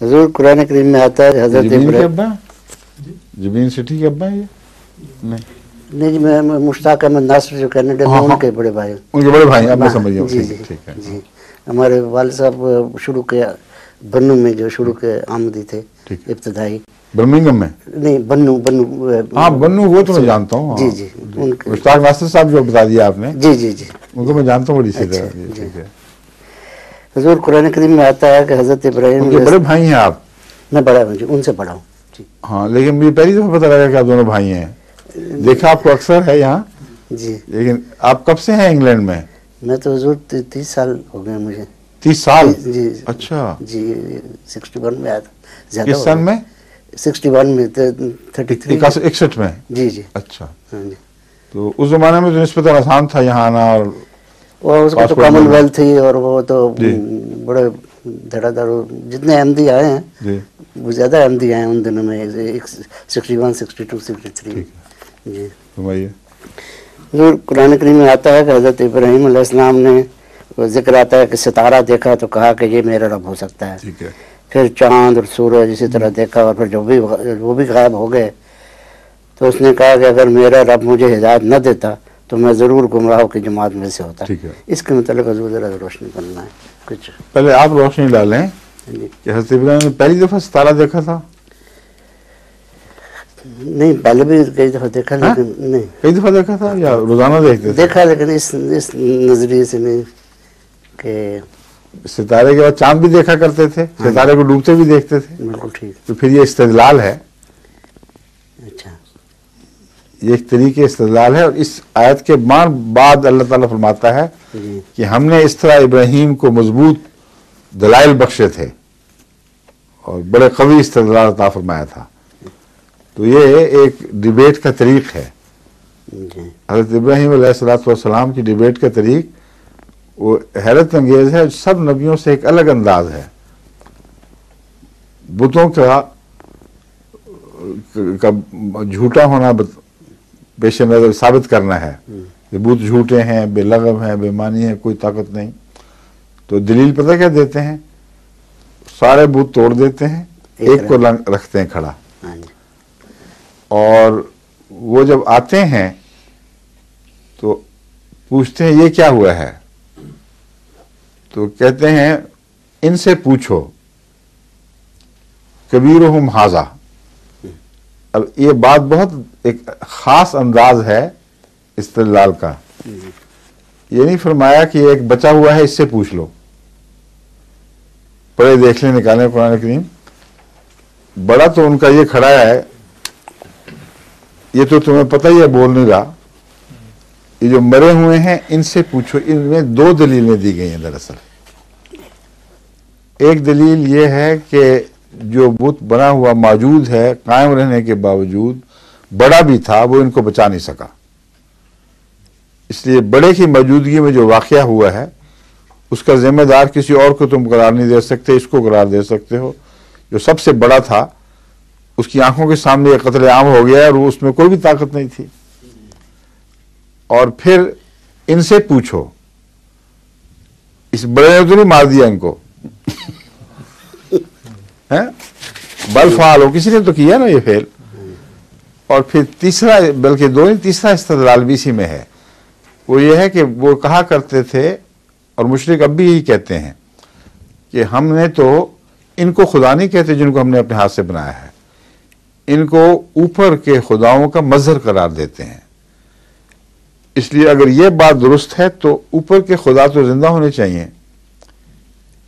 حضور قرآن کریم میں آتا ہے حضرت جبین سٹی کے ابا یہ نہیں جی، میں مشتاق احمد ناصر جو کینیڈا میں ان کے بڑے بھائی، ان کے بڑے بھائی، اب میں سمجھ گیا. جی جی جی. ہمارے والد صاحب شروع کے بنو میں جو شروع کے آمدی تھے ابتدائی، برمنگم میں. نہیں بنو ہاں بنو، وہ تو میں جانتا ہوں. جی جی، مشتاق ناصر صاحب جو بتا دیا آپ نے. جی جی جی، ان کو میں جانتا ہوں بڑی سی طرح. ٹھیک ہے. حضور قرآن کریم میں آتا ہے کہ حضرت ابراہیم، ان کے بڑے بھائی ہیں آپ؟ میں بڑا ہوں جی، ان سے بڑا ہوں جی. ہاں لیکن مجھے پہلی دفعہ پتہ لگا کہ آپ دونوں بھائی ہیں. دیکھا آپ کو اکثر ہے یہاں جی. لیکن آپ کب سے ہیں انگلینڈ میں؟ میں تو حضور 30 سال ہو گئے مجھے. 30 سال؟ جی. اچھا جی 61 میں آیا تھا. زیادہ کس سن میں؟ 61 میں 33 61 میں. جی جی. اچھا. ہاں جی. تو اس زمانے میں تو نسبتاً آسان تھا یہاں آنا، اور وہ اس کو تو کامن ویلتھ تھی، اور وہ تو بڑے دھڑا دھڑ جتنے احمدی آئے ہیں وہ زیادہ احمدی آئے ہیں ان دنوں میں، 61 62 63. جی. حضور قرآن کریم میں آتا ہے کہ حضرت ابراہیم علیہ السلام نے ذکر آتا ہے کہ ستارہ دیکھا تو کہا کہ یہ میرا رب ہو سکتا ہے. پھر چاند اور سورج اسی طرح دیکھا، اور پھر وہ بھی غائب ہو گئے. تو اس نے کہا کہ اگر میرا رب مجھے ہدایت نہ دیتا تو میں ضرور گمراہوں کی جماعت میں سے ہوتا. اس کے متعلق حضور ذرا روشنی کرنا ہے کچھ. پہلے آپ روشنی ڈالیں کہ حضرت ابراہیم نے پہلی دفعہ ستارہ دیکھا تھا؟ نہیں، پہلے بھی کئی دفعہ دیکھا، لیکن نہیں. کئی دفعہ دیکھا تھا یا روزانہ دیکھتے تھے؟ دیکھا، لیکن اس نظریے سے نہیں کہ ستارے کے بعد چاند بھی دیکھا کرتے تھے، ستارے کو ڈوبتے بھی دیکھتے تھے. بالکل ٹھیک. تو پھر یہ استدلال ہے. اچھا. یہ ایک طریقے استدلال ہے، اور اس آیت کے بعد اللہ تعالیٰ فرماتا ہے کہ ہم نے اس طرح ابراہیم کو مضبوط دلائل بخشے تھے اور بڑے قوی استدلال عطا فرمایا تھا. تو یہ ایک ڈیبیٹ کا طریق ہے. حضرت ابراہیم علیہ السلام کی ڈیبیٹ کا طریق وہ حیرت انگیز ہے. سب نبیوں سے ایک الگ انداز ہے. بتوں کا جھوٹا ہونا پیش نظر ثابت کرنا ہے کہ بت جھوٹے ہیں، بے لغو ہیں، بے معنی ہیں، کوئی طاقت نہیں. تو دلیل پتہ کیا دیتے ہیں؟ سارے بت توڑ دیتے ہیں، ایک کو رکھتے ہیں کھڑا. اور وہ جب آتے ہیں تو پوچھتے ہیں یہ کیا ہوا ہے؟ تو کہتے ہیں ان سے پوچھو کبیرہم ھذا. اب یہ بات بہت ایک خاص انداز ہے استدلال کا. یہ نہیں فرمایا کہ یہ ایک بچا ہوا ہے اس سے پوچھ لو، پڑھے دیکھ لیں، نکالیں قرآن کریم. بڑا تو ان کا یہ کھڑا ہے، یہ تو تمہیں پتہ ہی ہے بول نہیں رہا. یہ جو مرے ہوئے ہیں ان سے پوچھو. ان میں دو دلیلیں دی گئی ہیں دراصل. ایک دلیل یہ ہے کہ جو بت بنا ہوا موجود ہے قائم رہنے کے باوجود بڑا بھی تھا، وہ ان کو بچا نہیں سکا. اس لیے بڑے کی موجودگی میں جو واقعہ ہوا ہے اس کا ذمہ دار کسی اور کو تم قرار نہیں دے سکتے، اس کو قرار دے سکتے ہو. جو سب سے بڑا تھا اس کی آنکھوں کے سامنے یہ قتل عام ہو گیا اور اس میں کوئی بھی طاقت نہیں تھی. اور پھر ان سے پوچھو، اس بڑے نے تو نہیں مار دیا ان کو، بل فعلوا، کسی نے تو کیا نا یہ فعل. اور پھر تیسرا، بلکہ دو نہیں، تیسرا استدلال بھی اسی میں ہے. وہ یہ ہے کہ وہ کہا کرتے تھے، اور مشرک اب بھی یہی کہتے ہیں کہ ہم نے تو ان کو خدا نہیں کہتے جن کو ہم نے اپنے ہاتھ سے بنایا ہے، ان کو اوپر کے خداؤں کا مظہر قرار دیتے ہیں. اس لیے اگر یہ بات درست ہے تو اوپر کے خدا تو زندہ ہونے چاہیے،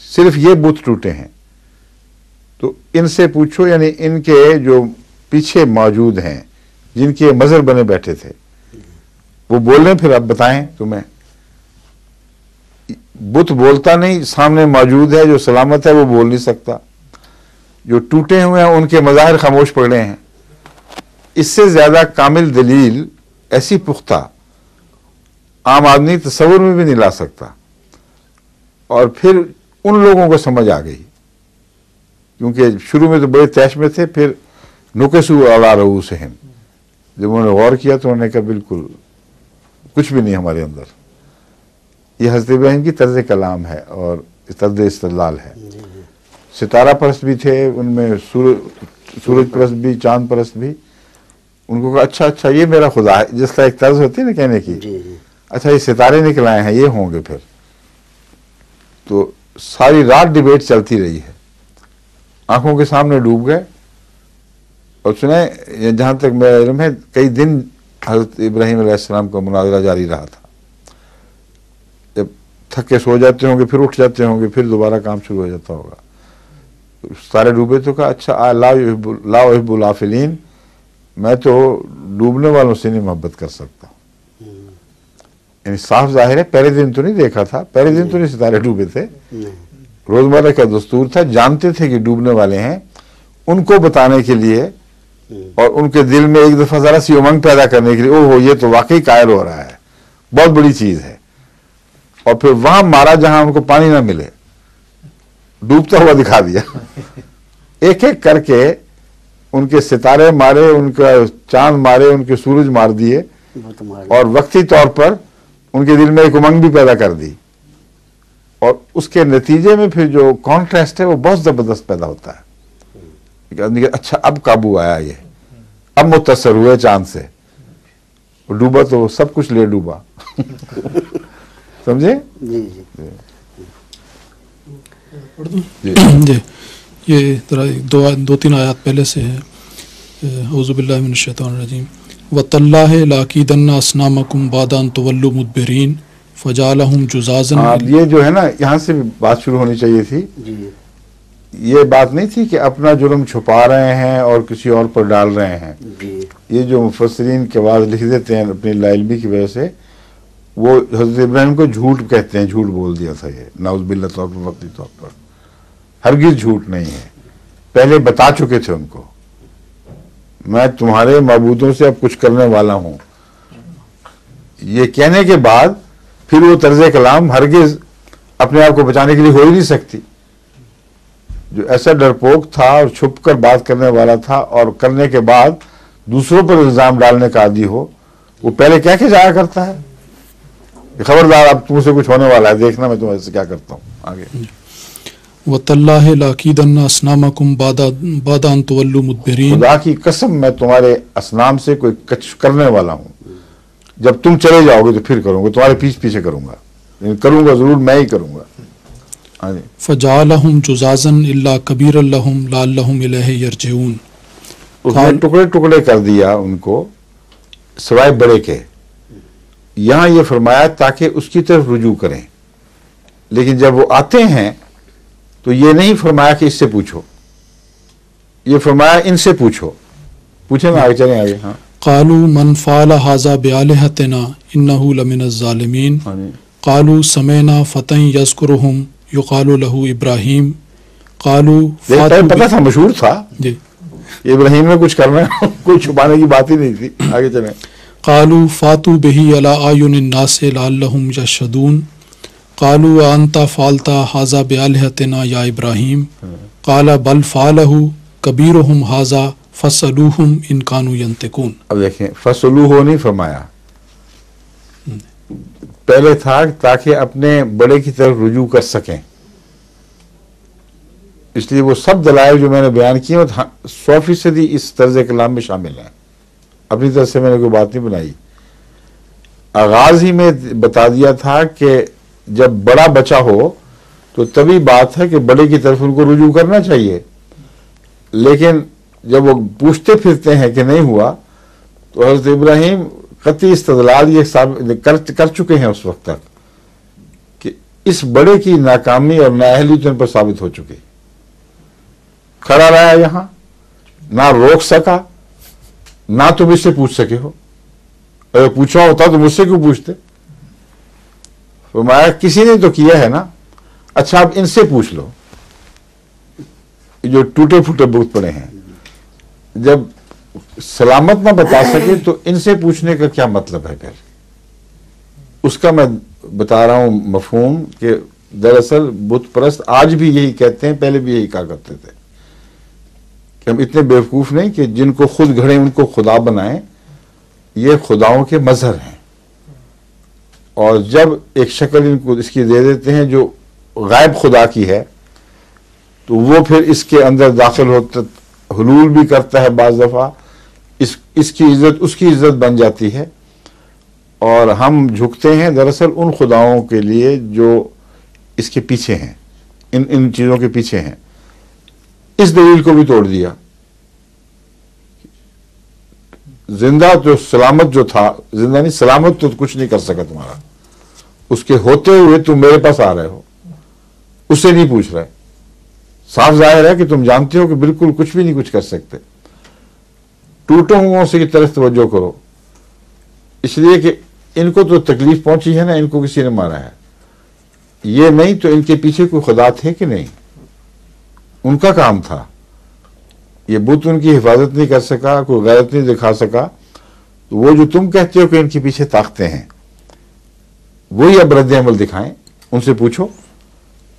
صرف یہ بت ٹوٹے ہیں. تو ان سے پوچھو، یعنی ان کے جو پیچھے موجود ہیں جن کے مظہر بنے بیٹھے تھے وہ بول رہے ہیں. پھر اب بتائیں تمہیں، بت بولتا نہیں، سامنے موجود ہے جو سلامت ہے وہ بول نہیں سکتا. جو ٹوٹے ہوئے ہیں ان کے مظاہر خاموش پڑے ہیں. اس سے زیادہ کامل دلیل ایسی پختہ عام آدمی تصور میں بھی نہیں لا سکتا. اور پھر ان لوگوں کو سمجھ آ گئی، کیونکہ شروع میں تو بڑے تیش میں تھے، پھر نکسوا علی رؤوسہم، جب انہوں نے غور کیا تو انہوں نے کہا بالکل کچھ بھی نہیں ہمارے اندر. یہ حضرت ابراہیم کی طرز کلام ہے اور طرز استدلال ہے. ستارہ پرست بھی تھے، ان میں سورج پرست بھی، چاند پرست بھی. ان کو کہا اچھا یہ میرا خدا ہے، جس کا ایک طرز ہوتی ہے نا کہنے کی. اچھا یہ ستارے نکل آئے ہیں، یہ ہوں گے. پھر تو ساری رات ڈیبیٹ چلتی رہی ہے، آنکھوں کے سامنے ڈوب گئے. اور سنیں، جہاں تک میرا علم ہے کئی دن حضرت ابراہیم علیہ السلام کا مناظرہ جاری رہا تھا. جب تھکے سو جاتے ہوں گے، پھر اٹھ جاتے ہوں گے، پھر دوبارہ کام شروع ہو جاتا ہوگا. سارے ڈوبے تو کہا اچھا لا احب الافلین، میں تو ڈوبنے والوں سے نہیں محبت کر سکتا. یعنی صاف ظاہر ہے پہلے دن تو نہیں دیکھا تھا، پہلے دن تو نہیں ستارے ڈوبے تھے. روزمرہ کا دستور تھا، جانتے تھے کہ ڈوبنے والے ہیں. ان کو بتانے کے لیے اور ان کے دل میں ایک دفعہ ذرا سی امنگ پیدا کرنے کے لیے، اوہ یہ تو واقعی قائل ہو رہا ہے، بہت بڑی چیز ہے. اور پھر وہاں مارا جہاں ان کو پانی نہ ملے، ڈوبتا ہوا دکھا دیا. ایک ایک کر کے ان کے ستارے مارے، ان کا چاند مارے، ان کے سورج مار دیے، اور وقتی طور پر ان کے دل میں ایک امنگ بھی پیدا کر دی. اور اس کے نتیجے میں پھر جو کانٹراسٹ ہے وہ بہت زبردست پیدا ہوتا ہے. اچھا اب قابو آیا، یہ اب متاثر ہوئے چاند سے. ڈوبا تو سب کچھ لے ڈوبا. سمجھے؟ جی یہ ذرا دو تین آیات پہلے سے ہے. اعوذ باللہ من الشیطان الرجیم. وَتَاللَّهِ لَأَكِيدَنَّ أَصْنَامَكُمْ بَعْدَ أَن تُوَلُّوا مُدْبِرِينَ فَجَعَلَهُمْ جُذَاذًا. یہ جو ہے نا، یہاں سے بھی بات شروع ہونی چاہیے تھی. یہ بات نہیں تھی کہ اپنا جرم چھپا رہے ہیں اور کسی اور پر ڈال رہے ہیں. یہ جو مفسرین کے بعد لکھ دیتے ہیں اپنی لا علمی کی وجہ سے، وہ حضرت ابراہیم کو جھوٹ کہتے ہیں، جھوٹ بول دیا تھا. یہ نعوذ باللہ طور پر، وقتی طور پر ہرگز جھوٹ نہیں ہے. پہلے بتا چکے تھے ان کو، میں تمہارے معبودوں سے اب کچھ کرنے والا ہوں. یہ کہنے کے بعد پھر وہ طرز کلام ہرگز اپنے آپ کو بچانے کے لیے ہو ہی نہیں سکتی. جو ایسا ڈرپوک تھا اور چھپ کر بات کرنے والا تھا، اور کرنے کے بعد دوسروں پر الزام ڈالنے کا عادی ہو، وہ پہلے کہہ کے جایا کرتا ہے خبردار اب تم سے کچھ ہونے والا ہے، دیکھنا میں تمہارے سے کیا کرتا ہوں. آگے وَتَاللَّهِ لَأَكِيدَنَّ أَصْنَامَكُمْ بَعْدَ أَن تُوَلُّوا مُدْبِرِينَ. خدا کی قسم میں تمہارے اصنام سے کوئی کچھ کرنے والا ہوں. جب تم چلے جاؤ گے تو پھر کروں گا، تمہارے پیچھے کروں گا، کروں گا ضرور، میں ہی کروں گا. فَجَعَلَهُمْ جُذَاذًا إِلَّا كَبِيرًا لَهُمْ لَعَلَّهُمْ إِلَيْهِ يَرْجِعُونَ. اس نے ٹکڑے ٹکڑے کر دیا ان کو سوائے بڑے کے. یہاں یہ فرمایا تاکہ اس کی طرف رجوع کریں، لیکن جب وہ آتے ہیں تو یہ نہیں فرمایا کہ اس سے پوچھو، یہ فرمایا ان سے پوچھو. پوچھیں نا، آگے چلیں آگے. ہاں. قالوا من فعل هذا بآلهتنا إنه لمن الظالمين. قالوا سمعنا فتى يذكرهم يقال له إبراهيم. قالوا پتہ تھا، مشہور تھا جی، ابراہیم میں کچھ کرنا ہے، کوئی چھپانے کی بات ہی نہیں تھی. آگے چلیں. قالوا فاتوا به على أعين الناس لعلهم يشهدون. قالوا أنت فعلت هذا بآلهتنا يا إبراهيم. قال بل فعله كبيرهم هذا فاسألوهم إن كانوا ينطقون. اب دیکھیں، فاسألوه نہیں فرمایا، پہلے تھا تاکہ اپنے بڑے کی طرف رجوع کر سکیں. اس لیے وہ سب دلائل جو میں نے بیان کیے 100% اس طرز کلام میں شامل ہیں. اپنی طرف سے میں نے کوئی بات نہیں بنائی. آغاز ہی میں بتا دیا تھا کہ جب بڑا بچہ ہو تو تبھی بات ہے کہ بڑے کی طرف ان کو رجوع کرنا چاہیے. لیکن جب وہ پوچھتے پھرتے ہیں کہ نہیں ہوا، تو حضرت ابراہیم قطعی استدلال یہ کر چکے ہیں اس وقت تک کہ اس بڑے کی ناکامی اور نااہلیت ان پر ثابت ہو چکی. کھڑا رہا یہاں، نہ روک سکا، نہ تم اس سے پوچھ سکے ہو. اگر پوچھا ہوتا تو مجھ سے کیوں پوچھتے؟ فرمایا کسی نے تو کیا ہے نا، اچھا اب ان سے پوچھ لو جو ٹوٹے پھوٹے بت پڑے ہیں. جب سلامت نہ بتا سکے تو ان سے پوچھنے کا کیا مطلب ہے؟ پھر اس کا میں بتا رہا ہوں مفہوم کہ دراصل بت پرست آج بھی یہی کہتے ہیں، پہلے بھی یہی کہا کرتے تھے کہ ہم اتنے بیوقوف نہیں کہ جن کو خود گھڑیں ان کو خدا بنائیں. یہ خداؤں کے مظہر ہیں، اور جب ایک شکل ان کو اس کی دے دیتے ہیں جو غائب خدا کی ہے، تو وہ پھر اس کے اندر داخل ہوتا، حلول بھی کرتا ہے بعض دفعہ، اس کی عزت اس کی عزت بن جاتی ہے، اور ہم جھکتے ہیں دراصل ان خداؤں کے لیے جو اس کے پیچھے ہیں، ان چیزوں کے پیچھے ہیں۔ اس دلیل کو بھی توڑ دیا، زندہ جو سلامت جو تھا، زندہ نہیں سلامت تو کچھ نہیں کر سکا تمہارا، اس کے ہوتے ہوئے تم میرے پاس آ رہے ہو، اس سے نہیں پوچھ رہے۔ صاف ظاہر ہے کہ تم جانتے ہو کہ بالکل کچھ بھی نہیں کچھ کر سکتے، ٹوٹوں ہوئوں سے کی طرف توجہ کرو، اس لیے کہ ان کو تو تکلیف پہنچی ہے نا، ان کو کسی نے مارا ہے، یہ نہیں تو ان کے پیچھے کوئی خدا تھے کہ نہیں، ان کا کام تھا، یہ بت ان کی حفاظت نہیں کر سکا، کوئی غیرت نہیں دکھا سکا، تو وہ جو تم کہتے ہو کہ ان کے پیچھے طاقتیں ہیں، وہی اب رد عمل دکھائیں، ان سے پوچھو۔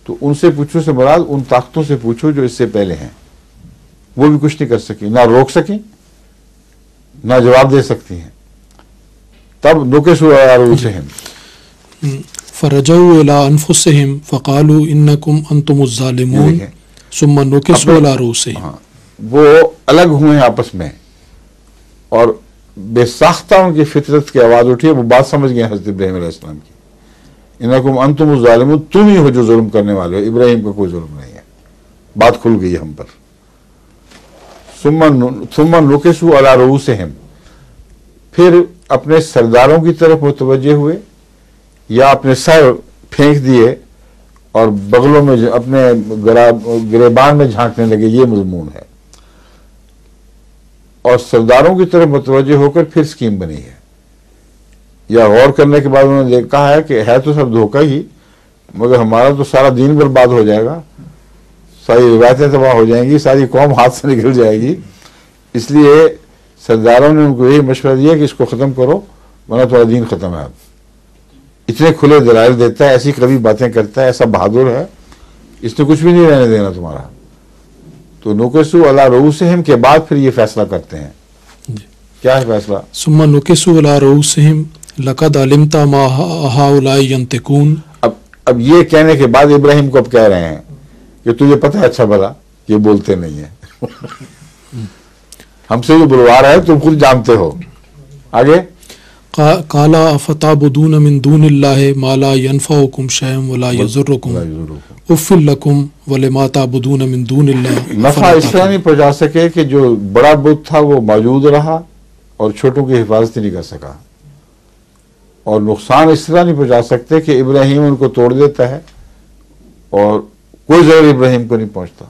تو ان سے پوچھو سے مراد ان طاقتوں سے پوچھو جو اس سے پہلے ہیں، وہ بھی کچھ نہیں کر سکی، نہ روک سکیں نہ جواب دے سکتی ہیں۔ تب نکسوا علی رؤوسہم، فرجعوا الی انفسہم فقالوا انکم انتم الظالمون ثم نکسوا علی رؤوسہم، وہ الگ ہوئے ہیں آپس میں، اور بے ساختہ ان کی فطرت کی آواز اٹھی ہے، وہ بات سمجھ گئے حضرت ابراہیم علیہ السلام کی، انکم انتم الظالمون، تم ہی ہو جو ظلم کرنے والے ہو، ابراہیم کا کوئی ظلم نہیں ہے، بات کھل گئی ہم پر۔ ثم نکسوا علی رؤوسہم، پھر اپنے سرداروں کی طرف متوجہ ہوئے، یا اپنے سر پھینک دیے اور بغلوں میں اپنے گریبان میں جھانکنے لگے، یہ مضمون ہے، اور سرداروں کی طرف متوجہ ہو کر پھر اسکیم بنی ہے، یا غور کرنے کے بعد انہوں نے کہا ہے کہ ہے تو سب دھوکہ ہی، مگر ہمارا تو سارا دین برباد ہو جائے گا، ساری روایتیں تباہ ہو جائیں گی، ساری قوم ہاتھ سے نکل جائے گی، اس لیے سرداروں نے ان کو یہی مشورہ دیا کہ اس کو ختم کرو ورنہ تمہارا دین ختم ہے۔ اب اتنے کھلے دلائل دیتا ہے، ایسی کبھی باتیں کرتا ہے، ایسا بہادر ہے، اس نے کچھ بھی نہیں رہنے دینا تمہارا۔ تو نکسوا علی رؤوسہم کے بعد پھر یہ فیصلہ کرتے ہیں، کیا ہے فیصلہ؟ ثم نکسوا علی رؤوسہم لقد علمت ما ہؤلاء ینطقون، اب یہ کہنے کے بعد ابراہیم کو اب کہہ رہے ہیں کہ تجھے پتہ ہے اچھا بھلا یہ بولتے نہیں ہیں، ہم سے جو بلوا رہا ہے تم خود جانتے ہو۔ آگے قال افتعبدون من دون اللہ ما لا ينفعکم شیئا ولا یضرکم اف لکم ولما تعبدون من دون اللہ، نفع اس طرح نہیں پہنچا سکے کہ جو بڑا بت تھا وہ موجود رہا اور چھوٹوں کی حفاظت نہیں کر سکا، اور نقصان اس طرح نہیں پہنچا سکتے کہ ابراہیم ان کو توڑ دیتا ہے اور کوئی ضرر ابراہیم کو نہیں پہنچتا۔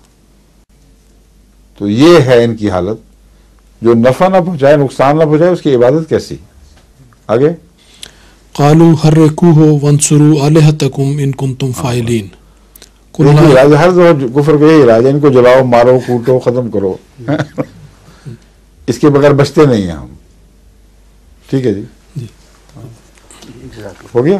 تو یہ ہے ان کی حالت، جو نفع نہ پہنچائے نقصان نہ پہنچائے اس کی عبادت کیسی؟ آگے قالوا حرقوه وانصروا آلہتکم ان کنتم فاعلین، ہر کفر کا یہی علاج ہے، ان کو جلاؤ، مارو، کوٹو، ختم کرو، اس کے بغیر بچتے نہیں ہیں ہم۔ ٹھیک ہے جی، ہو گیا؟